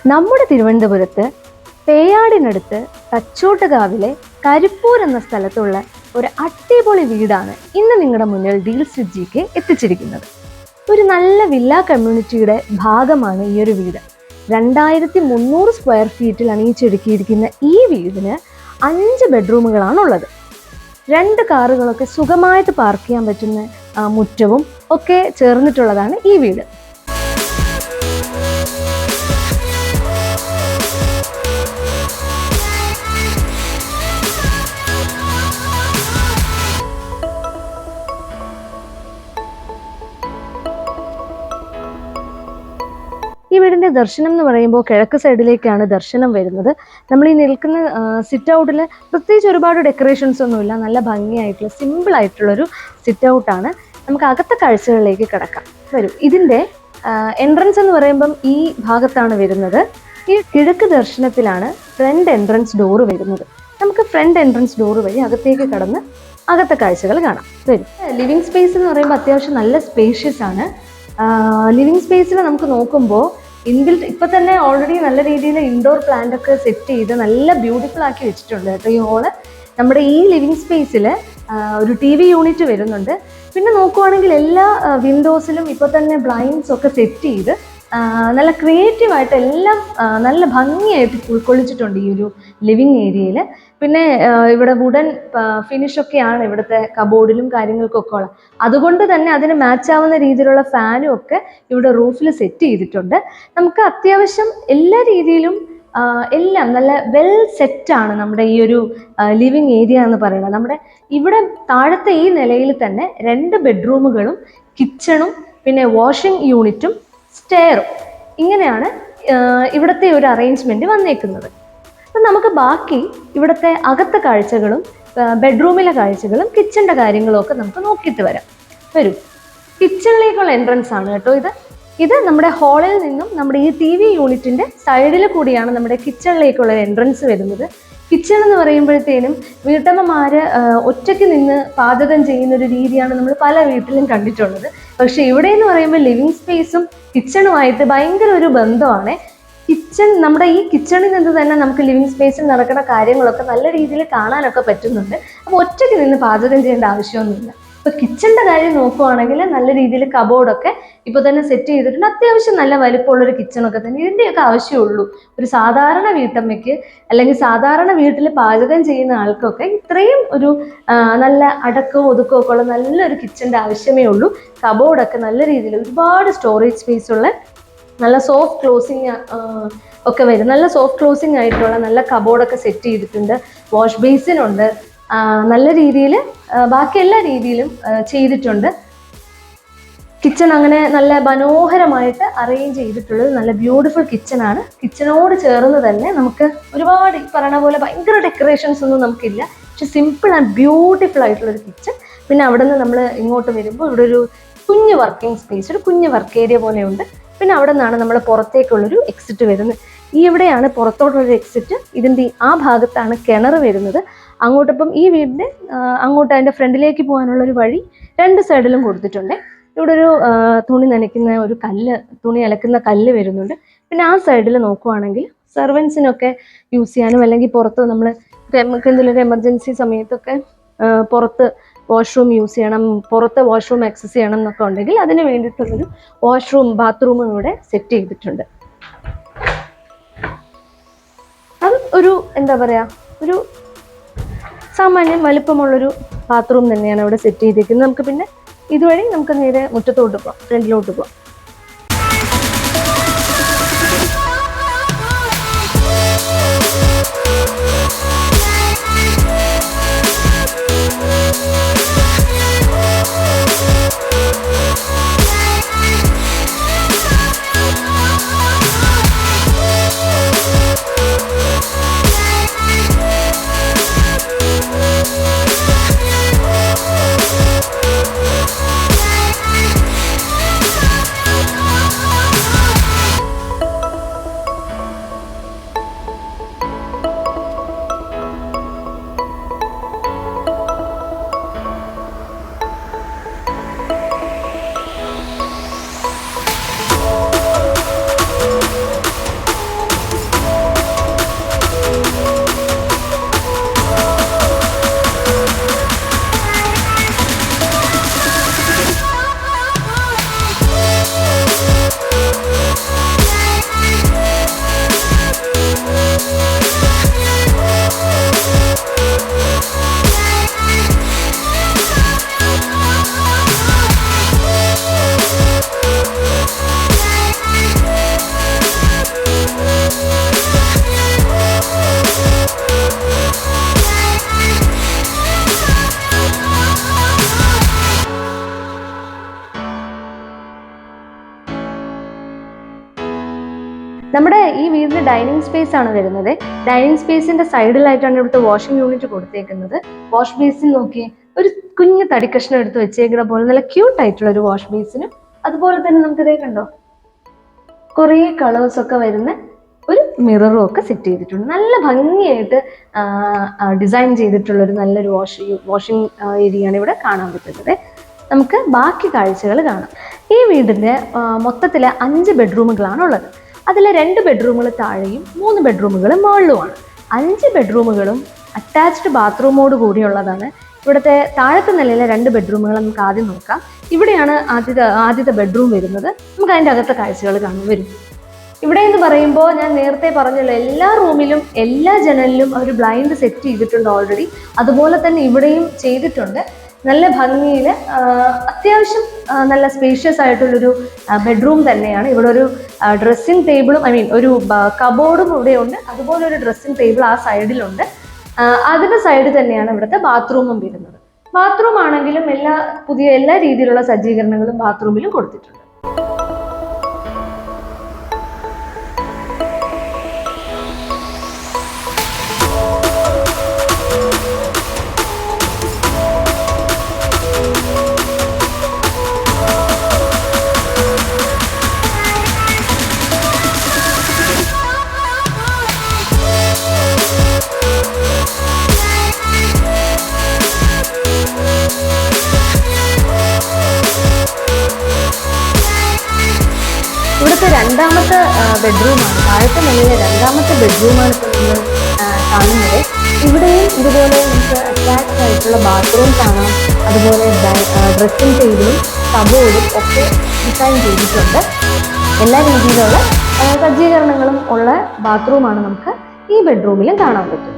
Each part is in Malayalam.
നമ്മുടെ തിരുവനന്തപുരത്ത് പേയാടിനടുത്ത് തച്ചോട്ടുകാവിലെ കരിപ്പൂർ എന്ന സ്ഥലത്തുള്ള ഒരു അടിപൊളി വീടാണ് ഇന്ന് നിങ്ങളുടെ മുന്നിൽ ഡീൽസ് വിത്ത് ജിക്ക് എത്തിച്ചിരിക്കുന്നത്. ഒരു നല്ല വില്ല കമ്മ്യൂണിറ്റിയുടെ ഭാഗമാണ് ഈ ഒരു വീട്. 2300 സ്ക്വയർ ഫീറ്റിൽ അണിയിച്ചൊരുക്കിയിരിക്കുന്ന ഈ വീടിന് 5 ബെഡ്റൂമുകളാണുള്ളത്. 2 കാറുകളൊക്കെ സുഖമായിട്ട് പാർക്ക് ചെയ്യാൻ പറ്റുന്ന മുറ്റവും ഒക്കെ ചേർന്നിട്ടുള്ളതാണ് ഈ വീട്. ഈ വീടിൻ്റെ ദർശനം എന്ന് പറയുമ്പോൾ കിഴക്ക് സൈഡിലേക്കാണ് ദർശനം വരുന്നത്. നമ്മൾ ഈ നിൽക്കുന്ന സിറ്റ് ഔട്ടിൽ പ്രത്യേകിച്ച് ഒരുപാട് ഡെക്കറേഷൻസ് ഒന്നുമില്ല, നല്ല ഭംഗിയായിട്ടുള്ള സിമ്പിൾ ആയിട്ടുള്ളൊരു സിറ്റ് ഔട്ടാണ്. നമുക്ക് അകത്തെ കാഴ്ചകളിലേക്ക് കിടക്കാം. വരും. ഇതിൻ്റെ എൻട്രൻസ് എന്ന് പറയുമ്പം ഈ ഭാഗത്താണ് വരുന്നത്. ഈ കിഴക്ക് ദർശനത്തിലാണ് ഫ്രണ്ട് എൻട്രൻസ് ഡോറ് വരുന്നത്. നമുക്ക് ഫ്രണ്ട് എൻട്രൻസ് ഡോറ് വഴി അകത്തേക്ക് കടന്ന് അകത്തെ കാഴ്ചകൾ കാണാം. വരും. ലിവിങ് സ്പേസ് എന്ന് പറയുമ്പോൾ അത്യാവശ്യം നല്ല സ്പേഷ്യസ് ആണ്. ലിവിങ് സ്പേസിൽ നമുക്ക് നോക്കുമ്പോൾ ഇൻബിൽറ്റ് ഇപ്പം തന്നെ ഓൾറെഡി നല്ല രീതിയിൽ ഇൻഡോർ പ്ലാന്റ് ഒക്കെ സെറ്റ് ചെയ്ത് നല്ല ബ്യൂട്ടിഫുൾ ആക്കി വെച്ചിട്ടുണ്ട് കേട്ടോ. ഈ ഹോള് നമ്മുടെ ഈ ലിവിങ് സ്പേസിൽ ഒരു TV യൂണിറ്റ് വരുന്നുണ്ട്. പിന്നെ നോക്കുവാണെങ്കിൽ എല്ലാ വിൻഡോസിലും ഇപ്പോൾ തന്നെ ബ്ലൈൻഡ്സ് ഒക്കെ സെറ്റ് ചെയ്ത് നല്ല ക്രിയേറ്റീവായിട്ട് എല്ലാം നല്ല ഭംഗിയായിട്ട് ഉൾക്കൊള്ളിച്ചിട്ടുണ്ട് ഈ ഒരു ലിവിങ് ഏരിയയിൽ. പിന്നെ ഇവിടെ വുഡൻ ഫിനിഷൊക്കെയാണ് ഇവിടുത്തെ കബോർഡിലും കാര്യങ്ങൾക്കൊക്കെ ഉള്ളത്. അതുകൊണ്ട് തന്നെ അതിന് മാച്ചാവുന്ന രീതിയിലുള്ള ഫാനും ഒക്കെ ഇവിടെ റൂഫിൽ സെറ്റ് ചെയ്തിട്ടുണ്ട്. നമുക്ക് അത്യാവശ്യം എല്ലാ രീതിയിലും എല്ലാം നല്ല വെൽ സെറ്റാണ് നമ്മുടെ ഈ ഒരു ലിവിങ് ഏരിയ എന്ന് പറയുന്നത്. നമ്മുടെ ഇവിടെ താഴത്തെ ഈ നിലയിൽ തന്നെ 2 ബെഡ്റൂമുകളും കിച്ചണും പിന്നെ വാഷിംഗ് യൂണിറ്റും സ്റ്റെയറും ഇങ്ങനെയാണ് ഇവിടുത്തെ ഒരു അറേഞ്ച്മെൻറ്റ് വന്നേക്കുന്നത്. അപ്പം നമുക്ക് ബാക്കി ഇവിടുത്തെ അകത്തെ കാഴ്ചകളും ബെഡ്റൂമിലെ കാഴ്ചകളും കിച്ചണിൻ്റെ കാര്യങ്ങളും ഒക്കെ നമുക്ക് നോക്കിയിട്ട് വരും. കിച്ചണിലേക്കുള്ള എൻട്രൻസ് ആണ് കേട്ടോ ഇത് നമ്മുടെ ഹാളിൽ നിന്നും നമ്മുടെ ഈ TV യൂണിറ്റിൻ്റെ സൈഡിൽ കൂടിയാണ് നമ്മുടെ കിച്ചണിലേക്കുള്ള എൻട്രൻസ് വരുന്നത്. കിച്ചൺ എന്ന് പറയുമ്പോഴത്തേനും വീട്ടമ്മമാർ ഒറ്റയ്ക്ക് നിന്ന് പാചകം ചെയ്യുന്നൊരു രീതിയാണ് നമ്മൾ പല വീട്ടിലും കണ്ടിട്ടുള്ളത്. പക്ഷേ ഇവിടെ എന്ന് പറയുമ്പോൾ ലിവിങ് സ്പേസും കിച്ചണുമായിട്ട് ഭയങ്കര ഒരു ബന്ധമാണ്. നമ്മുടെ ഈ കിച്ചണിൽ നിന്ന് തന്നെ നമുക്ക് ലിവിങ് സ്പേസിൽ നടക്കുന്ന കാര്യങ്ങളൊക്കെ നല്ല രീതിയിൽ കാണാനൊക്കെ പറ്റുന്നുണ്ട്. അപ്പോൾ ഒറ്റയ്ക്ക് നിന്ന് പാചകം ചെയ്യേണ്ട ആവശ്യമൊന്നുമില്ല. ഇപ്പോൾ കിച്ചണിൻ്റെ കാര്യം നോക്കുവാണെങ്കിൽ നല്ല രീതിയിൽ കബോർഡൊക്കെ ഇപ്പോൾ തന്നെ സെറ്റ് ചെയ്തിട്ടുണ്ട്. അത്യാവശ്യം നല്ല വലിപ്പമുള്ളൊരു കിച്ചണൊക്കെ തന്നെ ഇതിൻ്റെയൊക്കെ ആവശ്യമുള്ളൂ. ഒരു സാധാരണ വീട്ടമ്മയ്ക്ക് അല്ലെങ്കിൽ സാധാരണ വീട്ടിൽ പാചകം ചെയ്യുന്ന ആൾക്കൊക്കെ ഇത്രയും ഒരു നല്ല അടക്കവും ഒതുക്കവും ഒക്കെ ഉള്ള നല്ലൊരു കിച്ചണിൻ്റെ ആവശ്യമേ ഉള്ളൂ. കബോർഡൊക്കെ നല്ല രീതിയിൽ ഒരുപാട് സ്റ്റോറേജ് സ്പേസ് ഉള്ള നല്ല സോഫ്റ്റ് ക്ലോസിങ് ഒക്കെ വരും. നല്ല സോഫ്റ്റ് ക്ലോസിങ് ആയിട്ടുള്ള നല്ല കബോർഡൊക്കെ സെറ്റ് ചെയ്തിട്ടുണ്ട്. വാഷ് ബേസിനുണ്ട്. നല്ല രീതിയിൽ ബാക്കി എല്ലാ രീതിയിലും ചെയ്തിട്ടുണ്ട്. കിച്ചൺ അങ്ങനെ നല്ല മനോഹരമായിട്ട് അറേഞ്ച് ചെയ്തിട്ടുള്ളത് നല്ല ബ്യൂട്ടിഫുൾ കിച്ചണാണ്. കിച്ചണോട് ചേർന്ന് തന്നെ നമുക്ക് ഒരുപാട് ഈ പറയുന്ന പോലെ ഭയങ്കര ഡെക്കറേഷൻസ് ഒന്നും നമുക്കില്ല. പക്ഷെ സിമ്പിൾ ആൻഡ് ബ്യൂട്ടിഫുൾ ആയിട്ടുള്ളൊരു കിച്ചൺ. പിന്നെ അവിടെ നിന്ന് നമ്മൾ ഇങ്ങോട്ട് വരുമ്പോൾ ഇവിടെ ഒരു കുഞ്ഞ് വർക്കിംഗ് സ്പേസ്, ഒരു കുഞ്ഞ് വർക്ക് ഏരിയ പോലെയുണ്ട്. പിന്നെ അവിടെ നിന്നാണ് നമ്മൾ പുറത്തേക്കുള്ളൊരു എക്സിറ്റ് വരുന്നത്. ഇവിടെയാണ് പുറത്തോട്ടുള്ളൊരു എക്സിറ്റ്. ഇതിൻ്റെ ആ ഭാഗത്താണ് കിണർ വരുന്നത്. അങ്ങോട്ടിപ്പം ഈ വീടിൻ്റെ അങ്ങോട്ട് അതിൻ്റെ ഫ്രണ്ടിലേക്ക് പോകാനുള്ളൊരു വഴി 2 സൈഡിലും കൊടുത്തിട്ടുണ്ട്. ഇവിടെ ഒരു തുണി നനയ്ക്കുന്ന ഒരു തുണി അലക്കുന്ന കല്ല് വരുന്നുണ്ട്. പിന്നെ ആ സൈഡിൽ നോക്കുവാണെങ്കിൽ സെർവൻസിനൊക്കെ യൂസ് ചെയ്യാനും അല്ലെങ്കിൽ പുറത്ത് നമ്മൾ എന്തെങ്കിലും ഒരു എമർജൻസി സമയത്തൊക്കെ പുറത്ത് വാഷ്റൂം യൂസ് ചെയ്യണം, പുറത്ത് വാഷ്റൂം ആക്സസ് ചെയ്യണം എന്നൊക്കെ ഉണ്ടെങ്കിൽ അതിന് വേണ്ടിയിട്ടുള്ളൊരു ബാത്റൂമും ഇവിടെ സെറ്റ് ചെയ്തിട്ടുണ്ട്. അത് ഒരു എന്താ പറയുക, ഒരു സാമാന്യം വലുപ്പമുള്ളൊരു ബാത്റൂം തന്നെയാണ് ഇവിടെ സെറ്റ് ചെയ്തിരിക്കുന്നത്. നമുക്ക് പിന്നെ ഇതുവഴി നമുക്ക് നേരെ മുറ്റത്തോട്ട് പോകാം, ഫ്രണ്ടിലോട്ട് പോകാം. നമ്മുടെ ഈ വീടിന് ഡൈനിങ് സ്പേസ് ആണ് വരുന്നത്. ഡൈനിങ് സ്പേസിന്റെ സൈഡിലായിട്ടാണ് ഇവിടുത്തെ വാഷിംഗ് യൂണിറ്റ് കൊടുത്തേക്കുന്നത്. വാഷ് ബേസിൻ നോക്കി ഒരു കുഞ്ഞു തടിക്കഷ്ണം എടുത്ത് വെച്ചേക്കുന്ന പോലെ നല്ല ക്യൂട്ട് ആയിട്ടുള്ള ഒരു വാഷ് ബേസിനും, അതുപോലെ തന്നെ നമുക്ക് ഇതേ കണ്ടോ കുറേ കളേഴ്സ് ഒക്കെ വരുന്ന ഒരു മിററും ഒക്കെ സെറ്റ് ചെയ്തിട്ടുണ്ട്. നല്ല ഭംഗിയായിട്ട് ഡിസൈൻ ചെയ്തിട്ടുള്ള ഒരു നല്ലൊരു വാഷിംഗ് ഏരിയയാണ് ഇവിടെ കാണാൻ പറ്റുന്നത്. നമുക്ക് ബാക്കി കാഴ്ചകൾ കാണാം. ഈ വീടിന്റെ മൊത്തത്തിൽ 5 ബെഡ്റൂമുകളാണ് ഉള്ളത്. അതിൽ 2 ബെഡ്റൂമുകൾ താഴെയും 3 ബെഡ്റൂമുകൾ മുകളിലുമാണ്. 5 ബെഡ്റൂമുകളും അറ്റാച്ച്ഡ് ബാത്റൂമോട് കൂടിയുള്ളതാണ്. ഇവിടുത്തെ താഴത്തെ നിലയിലെ 2 ബെഡ്റൂമുകൾ നമുക്ക് ആദ്യം നോക്കാം. ഇവിടെയാണ് ആദ്യത്തെ ബെഡ്റൂം വരുന്നത്. നമുക്ക് അതിൻ്റെ അകത്തെ കാഴ്ചകൾ കാണാൻ വരും. ഇവിടെ എന്ന് പറയുമ്പോൾ ഞാൻ നേരത്തെ പറഞ്ഞല്ലോ, എല്ലാ റൂമിലും എല്ലാ ജനലിലും അവർ ബ്ലൈൻഡ് സെറ്റ് ചെയ്തിട്ടുണ്ട് ഓൾറെഡി. അതുപോലെ തന്നെ ഇവിടെയും ചെയ്തിട്ടുണ്ട്. നല്ല ഭംഗിയിൽ അത്യാവശ്യം നല്ല സ്പേഷ്യസ് ആയിട്ടുള്ളൊരു ബെഡ്റൂം തന്നെയാണ്. ഇവിടെ ഒരു ഡ്രസ്സിങ് ടേബിളും ഒരു കബോർഡും ഇവിടെ ഉണ്ട്. അതുപോലെ ഒരു ഡ്രസ്സിങ് ടേബിൾ ആ സൈഡിലുണ്ട്. അതിൻ്റെ സൈഡ് തന്നെയാണ് ഇവിടുത്തെ ബാത്റൂമും വരുന്നത്. ബാത്റൂം ആണെങ്കിലും എല്ലാ രീതിയിലുള്ള സജ്ജീകരണങ്ങളും ബാത്റൂമിലും കൊടുത്തിട്ടുണ്ട്. രണ്ടാമത്തെ ബെഡ്റൂമാണ്, താഴത്തെ നിലയിലെ രണ്ടാമത്തെ ബെഡ്റൂമാണ് ഇപ്പോൾ നമ്മൾ കാണുന്നത്. ഇവിടെയും ഇതുപോലെ നമുക്ക് അറ്റാച്ച്ഡ് ആയിട്ടുള്ള ബാത്റൂം കാണാം. അതുപോലെ ഡ്രസ്സിംഗ് ടേബിളും കബോർഡും ഒക്കെ ഡിസൈൻ ചെയ്തിട്ടുണ്ട്. എല്ലാ രീതിയിലുള്ള സജ്ജീകരണങ്ങളും ഉള്ള ബാത്റൂമാണ് നമുക്ക് ഈ ബെഡ്റൂമിലും കാണാൻ പറ്റുന്നത്.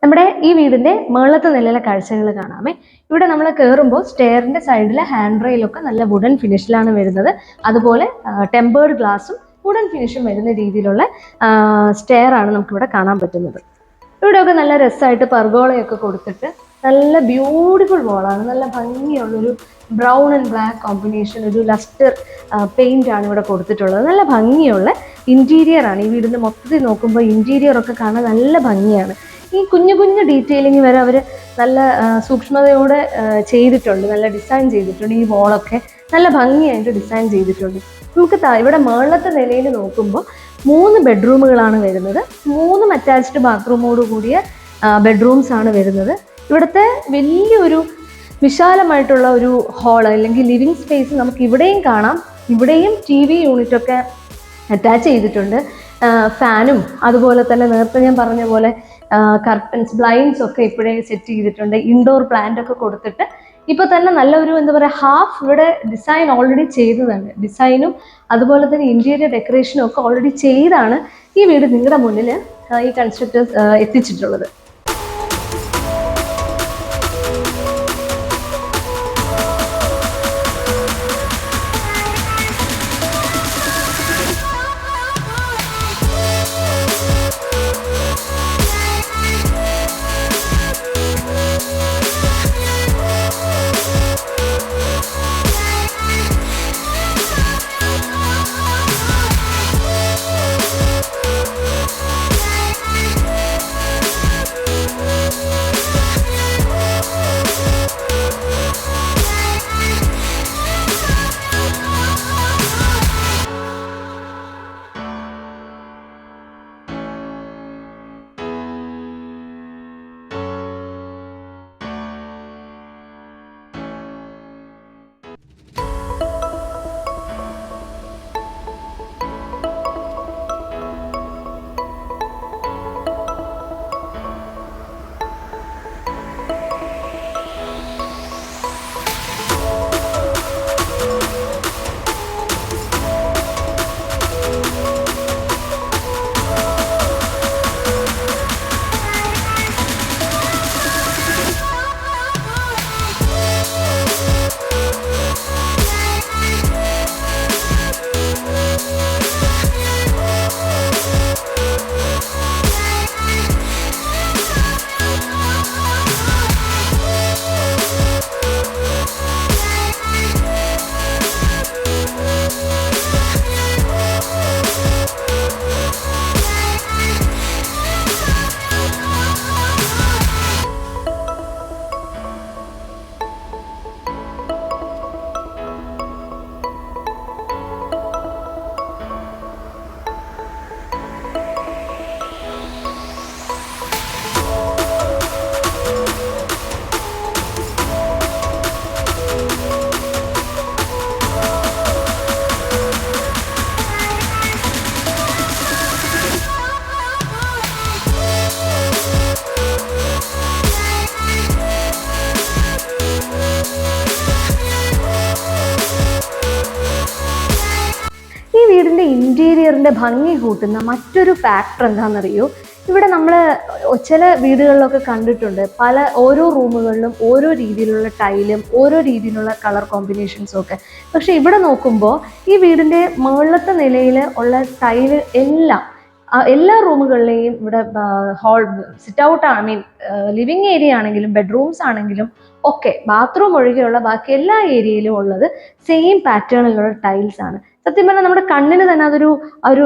നമ്മുടെ ഈ വീടിന്റെ മുകളിലത്തെ നിലയിലെ കാഴ്ചകൾ കാണാമേ. ഇവിടെ നമ്മൾ കയറുമ്പോൾ സ്റ്റെയറിന്റെ സൈഡിലെ ഹാൻഡ് റെയിലൊക്കെ നല്ല വുഡൻ ഫിനിഷിലാണ് വരുന്നത്. അതുപോലെ ടെമ്പേർഡ് ഗ്ലാസും വുഡൻ ഫിനിഷും വരുന്ന രീതിയിലുള്ള സ്റ്റെയർ ആണ് നമുക്കിവിടെ കാണാൻ പറ്റുന്നത്. ഇവിടെയൊക്കെ നല്ല രസമായിട്ട് പർഗോളയൊക്കെ കൊടുത്തിട്ട് നല്ല ബ്യൂട്ടിഫുൾ വോളാണ്. നല്ല ഭംഗിയുള്ളൊരു ബ്രൗൺ ആൻഡ് ബ്ലാക്ക് കോമ്പിനേഷൻ, ഒരു ലസ്റ്റർ പെയിന്റ് ആണ് ഇവിടെ കൊടുത്തിട്ടുള്ളത്. നല്ല ഭംഗിയുള്ള ഇന്റീരിയർ ആണ്. ഈ വീടിന്റെ മൊത്തത്തിൽ നോക്കുമ്പോൾ ഇന്റീരിയർ ഒക്കെ കാണാൻ നല്ല ഭംഗിയാണ്. ഈ കുഞ്ഞു കുഞ്ഞു ഡീറ്റെയിലിംഗ് വരെ അവർ നല്ല സൂക്ഷ്മതയോടെ ചെയ്തിട്ടുണ്ട്, നല്ല ഡിസൈൻ ചെയ്തിട്ടുണ്ട്. ഈ വോളൊക്കെ നല്ല ഭംഗിയായിട്ട് ഡിസൈൻ ചെയ്തിട്ടുണ്ട്. നമുക്ക് ഇവിടെ മുകളിലത്തെ നിലയിൽ നോക്കുമ്പോൾ 3 ബെഡ്റൂമുകളാണ് വരുന്നത്. 3 അറ്റാച്ച്ഡ് ബാത്റൂമോട് കൂടിയ ബെഡ്റൂംസ് ആണ് വരുന്നത്. ഇവിടുത്തെ വലിയൊരു വിശാലമായിട്ടുള്ള ഒരു ഹാള് അല്ലെങ്കിൽ ലിവിങ് സ്പേസ് നമുക്ക് ഇവിടെയും കാണാം. ഇവിടെയും TV യൂണിറ്റൊക്കെ അറ്റാച്ച് ചെയ്തിട്ടുണ്ട്. ഫാനും അതുപോലെ തന്നെ നേരത്തെ ഞാൻ പറഞ്ഞ പോലെ കർട്ടൻസ്, ബ്ലൈൻഡ്സ് ഒക്കെ ഇപ്പോഴേ സെറ്റ് ചെയ്തിട്ടുണ്ട്. ഇൻഡോർ പ്ലാന്റ് ഒക്കെ കൊടുത്തിട്ട് ഇപ്പൊ തന്നെ നല്ലൊരു എന്താ പറയുക ഹാഫ് ഇവിടെ ഡിസൈൻ ഓൾറെഡി ചെയ്തതാണ്. ഡിസൈനും അതുപോലെ തന്നെ ഇന്റീരിയർ ഡെക്കറേഷനും ഒക്കെ ഓൾറെഡി ചെയ്താണ് ഈ വീട് നിങ്ങളുടെ മുന്നിൽ ഈ കൺസ്ട്രക്ടേഴ്സ് എത്തിച്ചിട്ടുള്ളത്. ഇന്റീരിയറിന്റെ ഭംഗി കൂട്ടുന്ന മറ്റൊരു ഫാക്ടർ എന്താണെന്നറിയോ? ഇവിടെ നമ്മൾ ചില വീടുകളിലൊക്കെ കണ്ടിട്ടുണ്ട്, ഓരോ റൂമുകളിലും ഓരോ രീതിയിലുള്ള ടൈലും ഓരോ രീതിയിലുള്ള കളർ കോമ്പിനേഷൻസും ഒക്കെ. പക്ഷെ ഇവിടെ നോക്കുമ്പോൾ ഈ വീടിന്റെ മുകളിലത്തെ നിലയിൽ ഉള്ള ടൈല് എല്ലാ റൂമുകളിലെയും ഇവിടെ സിറ്റ് ഔട്ട് ലിവിങ് ഏരിയ ആണെങ്കിലും ബെഡ്റൂംസ് ആണെങ്കിലും ഒക്കെ, ബാത്റൂം ഒഴികെയുള്ള ബാക്കി എല്ലാ ഏരിയയിലും ഉള്ളത് സെയിം പാറ്റേണിലുള്ള ടൈൽസ് ആണ്. സത്യം പറഞ്ഞാൽ നമ്മുടെ കണ്ണിന് തന്നെ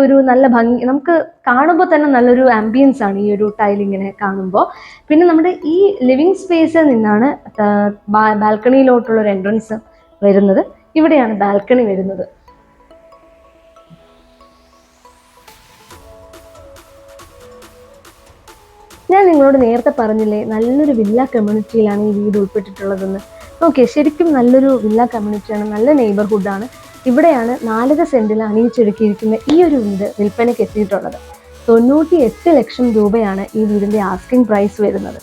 ഒരു നല്ല ഭംഗി, നമുക്ക് കാണുമ്പോൾ തന്നെ നല്ലൊരു ആംബിയൻസ് ആണ് ഈ ഒരു ടൈലിങ്ങനെ കാണുമ്പോൾ. പിന്നെ നമ്മുടെ ഈ ലിവിങ് സ്പേസിൽ നിന്നാണ് ബാൽക്കണിയിലോട്ടുള്ള ഒരു എൻട്രൻസ് വരുന്നത്. ഇവിടെയാണ് ബാൽക്കണി വരുന്നത്. ഞാൻ നിങ്ങളോട് നേരത്തെ പറഞ്ഞില്ലേ, നല്ലൊരു വില്ല കമ്മ്യൂണിറ്റിയിലാണ് ഈ വീട് ഉൾപ്പെട്ടിട്ടുള്ളതെന്ന്. ഓക്കെ, ശരിക്കും നല്ലൊരു വില്ല കമ്മ്യൂണിറ്റിയാണ്, നല്ല നെയ്ബർഹുഡാണ്. ഇവിടെയാണ് 4 സെന്റിൽ അണിയിച്ചൊരുക്കിയിരിക്കുന്ന ഈ ഒരു വീട് വിൽപ്പനയ്ക്ക് എത്തിയിട്ടുള്ളത്. 98 ലക്ഷം രൂപയാണ് ഈ വീടിന്റെ ആസ്കിംഗ് പ്രൈസ് വരുന്നത്.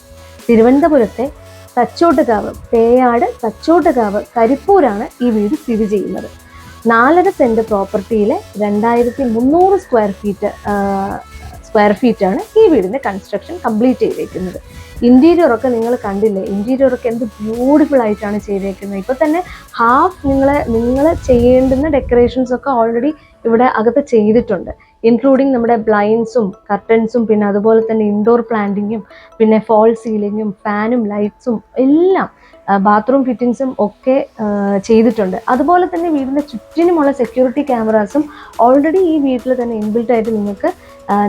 തിരുവനന്തപുരത്തെ തച്ചോട്ടുകാവ്, പേയാട് തച്ചോട്ടുകാവ്, കരിപ്പൂരാണ് ഈ വീട് സ്ഥിതി ചെയ്യുന്നത്. 4.5 സെന്റ് പ്രോപ്പർട്ടിയിലെ 2300 സ്ക്വയർ ഫീറ്റാണ് ഈ വീടിന്റെ കൺസ്ട്രക്ഷൻ കംപ്ലീറ്റ് ചെയ്തേക്കുന്നത്. ഇന്റീരിയർ ഒക്കെ നിങ്ങൾ കണ്ടില്ലേ, ഇന്റീരിയർ ഒക്കെ എന്ത് ബ്യൂട്ടിഫുൾ ആയിട്ടാണ് ചെയ്തേക്കുന്നത്. ഇപ്പൊ തന്നെ നിങ്ങൾ ചെയ്യേണ്ടുന്ന ഡെക്കറേഷൻസ് ഒക്കെ ഓൾറെഡി ഇവിടെ അകത്ത് ചെയ്തിട്ടുണ്ട്, ഇൻക്ലൂഡിങ് നമ്മുടെ ബ്ലൈൻഡ്സും കർട്ടൻസും, പിന്നെ അതുപോലെ തന്നെ ഇൻഡോർ പ്ലാന്റിങ്ങും, പിന്നെ ഫോൾ സീലിങ്ങും ഫാനും ലൈറ്റ്സും എല്ലാം, ബാത്റൂം ഫിറ്റിങ്സും ഒക്കെ ചെയ്തിട്ടുണ്ട്. അതുപോലെ തന്നെ വീടിന്റെ ചുറ്റിനുമുള്ള സെക്യൂരിറ്റി ക്യാമറാസും ഓൾറെഡി ഈ വീട്ടിൽ തന്നെ ഇൻബിൽട്ട് ആയിട്ട്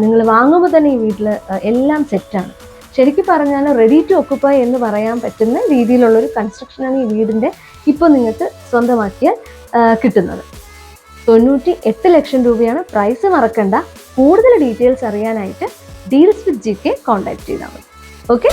നിങ്ങൾ വാങ്ങുമ്പോൾ തന്നെ ഈ വീട്ടിൽ എല്ലാം സെറ്റാണ്. ശരിക്കും പറഞ്ഞാൽ റെഡി ടു ഒക്കുപ്പൈ എന്ന് പറയാൻ പറ്റുന്ന രീതിയിലുള്ളൊരു കൺസ്ട്രക്ഷനാണ് ഈ വീടിൻ്റെ ഇപ്പോൾ നിങ്ങൾക്ക് സ്വന്തമാക്കിയാൽ കിട്ടുന്നത്. 98 ലക്ഷം രൂപയാണ് പ്രൈസ്. മറക്കണ്ട. കൂടുതൽ ഡീറ്റെയിൽസ് അറിയാനായിട്ട് ഡീൽസ് വിത്ത് GK കോൺടാക്ട് ചെയ്താൽ മതി. ഓക്കെ.